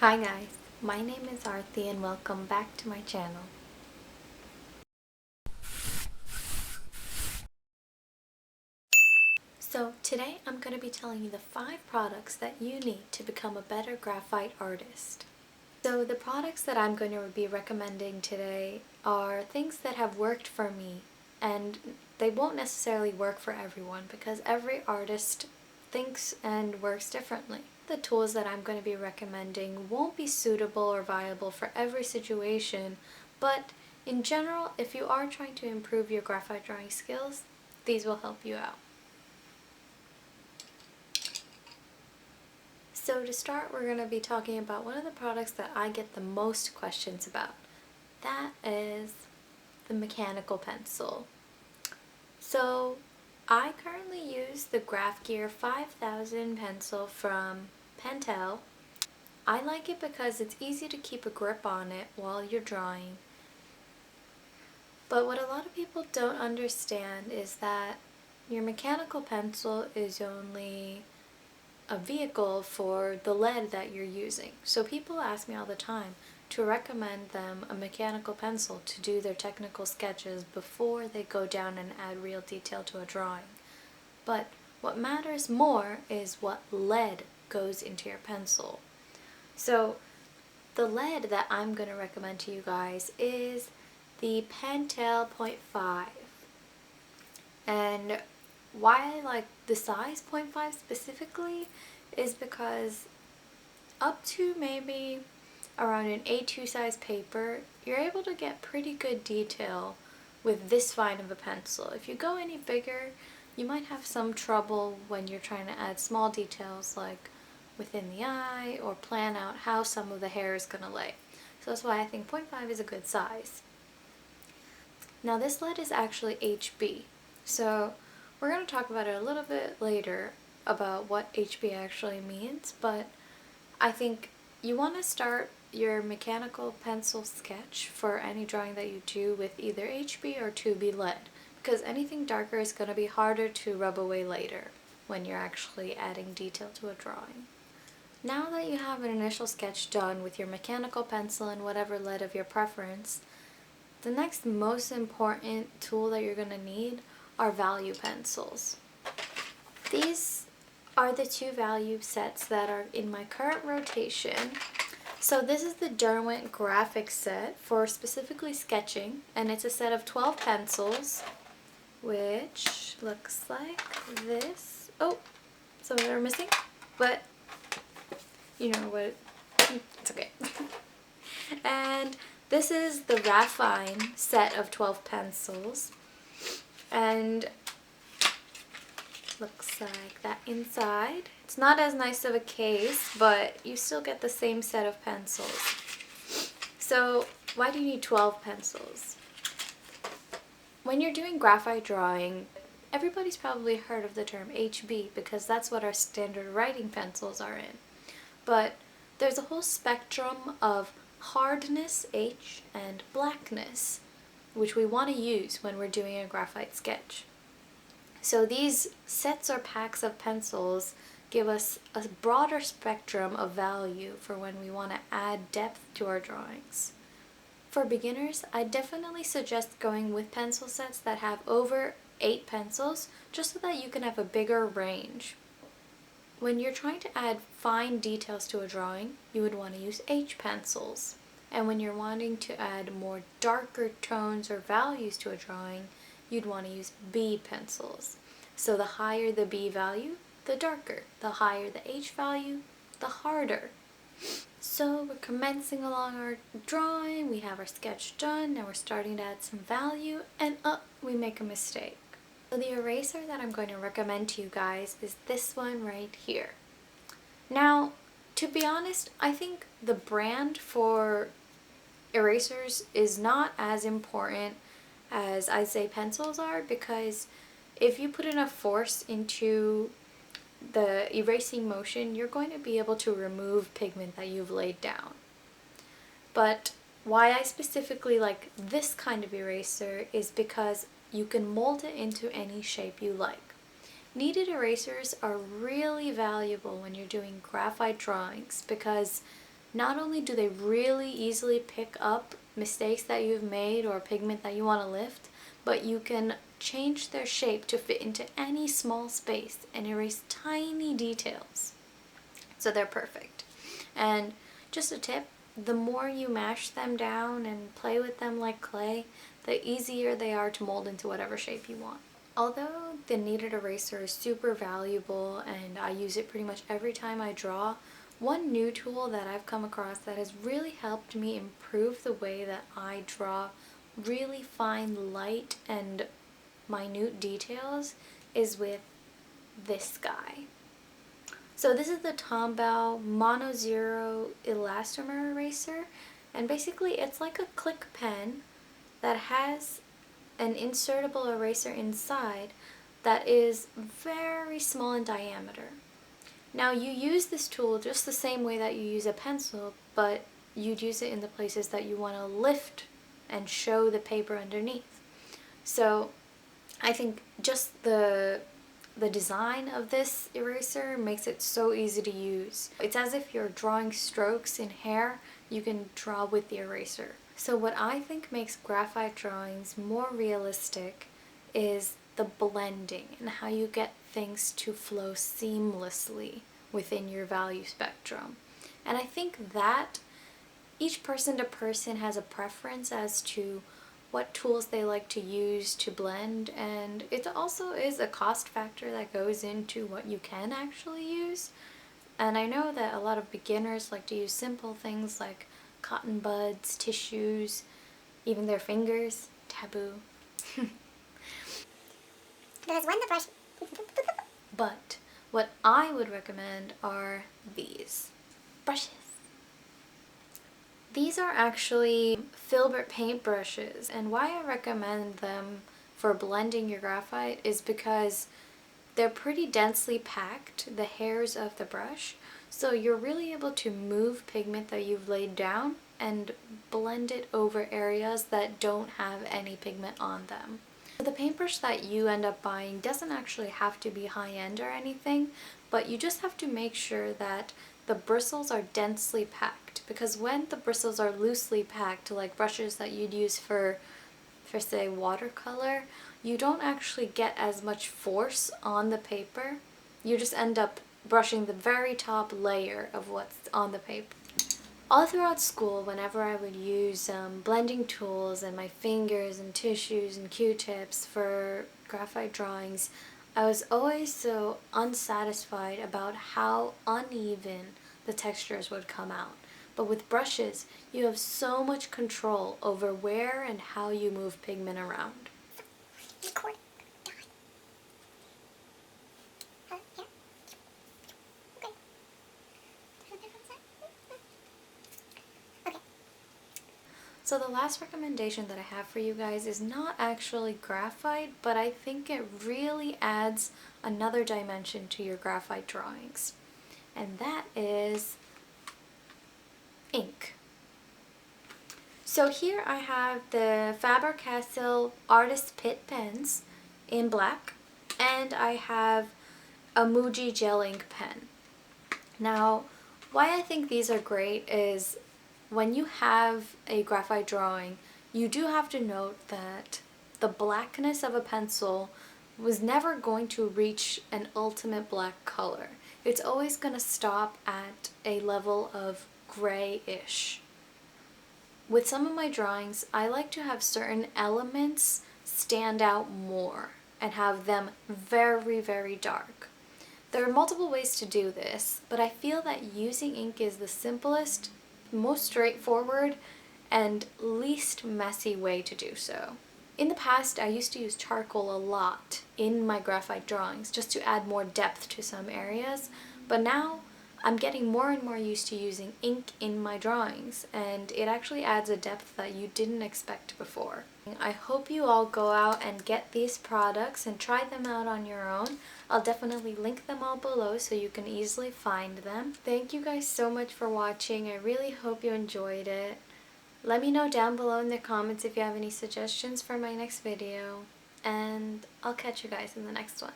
Hi guys, my name is Arthi and welcome back to my channel. So today I'm going to be telling you the 5 products that you need to become a better graphite artist. So the products that I'm going to be recommending today are things that have worked for me, and they won't necessarily work for everyone because every artist thinks and works differently. The tools that I'm going to be recommending won't be suitable or viable for every situation, but in general, if you are trying to improve your graphite drawing skills, these will help you out. So to start, we're going to be talking about one of the products that I get the most questions about. That is the mechanical pencil. So I currently use the Graph Gear 5000 pencil from Pentel. I like it because it's easy to keep a grip on it while you're drawing. But what a lot of people don't understand is that your mechanical pencil is only a vehicle for the lead that you're using. So people ask me all the time to recommend them a mechanical pencil to do their technical sketches before they go down and add real detail to a drawing. But what matters more is what lead goes into your pencil. So the lead that I'm going to recommend to you guys is the Pentel 0.5. And why I like the size 0.5 specifically is because up to maybe around an A2 size paper, you're able to get pretty good detail with this fine of a pencil. If you go any bigger, you might have some trouble when you're trying to add small details like within the eye or plan out how some of the hair is going to lay. So that's why I think 0.5 is a good size. Now this lead is actually HB, so we're going to talk about it a little bit later about what HB actually means, but I think you want to start your mechanical pencil sketch for any drawing that you do with either HB or 2B lead, because anything darker is going to be harder to rub away later when you're actually adding detail to a drawing. Now that you have an initial sketch done with your mechanical pencil and whatever lead of your preference, the next most important tool that you're going to need are value pencils. These are the 2 value sets that are in my current rotation. So this is the Derwent graphic set for specifically sketching, and it's a set of 12 pencils, which looks like this. Oh, some of them are missing, but you know what, it's okay. And this is the Raffine set of 12 pencils, and looks like that inside. It's not as nice of a case, but you still get the same set of pencils. So why do you need 12 pencils? When you're doing graphite drawing, everybody's probably heard of the term HB because that's what our standard writing pencils are in. But there's a whole spectrum of hardness, H, and blackness, which we want to use when we're doing a graphite sketch. So these sets or packs of pencils give us a broader spectrum of value for when we want to add depth to our drawings. For beginners, I definitely suggest going with pencil sets that have over 8 pencils, just so that you can have a bigger range. When you're trying to add fine details to a drawing, you would want to use H pencils. And when you're wanting to add more darker tones or values to a drawing, you'd want to use B pencils. So the higher the B value, the darker. The higher the H value, the harder. So we're commencing along our drawing, we have our sketch done, now we're starting to add some value, and we make a mistake. So the eraser that I'm going to recommend to you guys is this one right here. Now, to be honest, I think the brand for erasers is not as important as I'd say pencils are, because if you put enough force into the erasing motion, you're going to be able to remove pigment that you've laid down. But why I specifically like this kind of eraser is because you can mold it into any shape you like. Kneaded erasers are really valuable when you're doing graphite drawings because not only do they really easily pick up mistakes that you've made or pigment that you want to lift, but you can change their shape to fit into any small space and erase tiny details. So they're perfect. And just a tip, the more you mash them down and play with them like clay, the easier they are to mold into whatever shape you want. Although the kneaded eraser is super valuable and I use it pretty much every time I draw, one new tool that I've come across that has really helped me improve the way that I draw really fine, light, and minute details is with this guy. So this is the Tombow Monozero elastomer eraser, and basically it's like a click pen that has an insertable eraser inside that is very small in diameter. Now you use this tool just the same way that you use a pencil, but you'd use it in the places that you want to lift and show the paper underneath. So I think just the design of this eraser makes it so easy to use. It's as if you're drawing strokes in hair, you can draw with the eraser. So what I think makes graphite drawings more realistic is the blending and how you get things to flow seamlessly within your value spectrum. And I think that each person to person has a preference as to what tools they like to use to blend, and it also is a cost factor that goes into what you can actually use. And I know that a lot of beginners like to use simple things like cotton buds, tissues, even their fingers. Taboo. Because when the brush... But what I would recommend are these brushes. These are actually Filbert paintbrushes, and why I recommend them for blending your graphite is because they're pretty densely packed, the hairs of the brush, so you're really able to move pigment that you've laid down and blend it over areas that don't have any pigment on them. The paintbrush that you end up buying doesn't actually have to be high-end or anything, but you just have to make sure that the bristles are densely packed, because when the bristles are loosely packed, like brushes that you'd use for say watercolor, you don't actually get as much force on the paper. You just end up brushing the very top layer of what's on the paper. All throughout school, whenever I would use blending tools and my fingers and tissues and Q-tips for graphite drawings, I was always so unsatisfied about how uneven the textures would come out. But with brushes, you have so much control over where and how you move pigment around. Record. Done. Yeah. Okay. Okay. So the last recommendation that I have for you guys is not actually graphite, but I think it really adds another dimension to your graphite drawings. And that is ink. So here I have the Faber-Castell Artist Pitt pens in black, and I have a Muji gel ink pen. Now, why I think these are great is when you have a graphite drawing, you do have to note that the blackness of a pencil was never going to reach an ultimate black color. It's always going to stop at a level of grayish. With some of my drawings, I like to have certain elements stand out more and have them very, very dark. There are multiple ways to do this, but I feel that using ink is the simplest, most straightforward, and least messy way to do so. In the past, I used to use charcoal a lot in my graphite drawings just to add more depth to some areas, but now I'm getting more and more used to using ink in my drawings, and it actually adds a depth that you didn't expect before. I hope you all go out and get these products and try them out on your own. I'll definitely link them all below so you can easily find them. Thank you guys so much for watching. I really hope you enjoyed it. Let me know down below in the comments if you have any suggestions for my next video, and I'll catch you guys in the next one.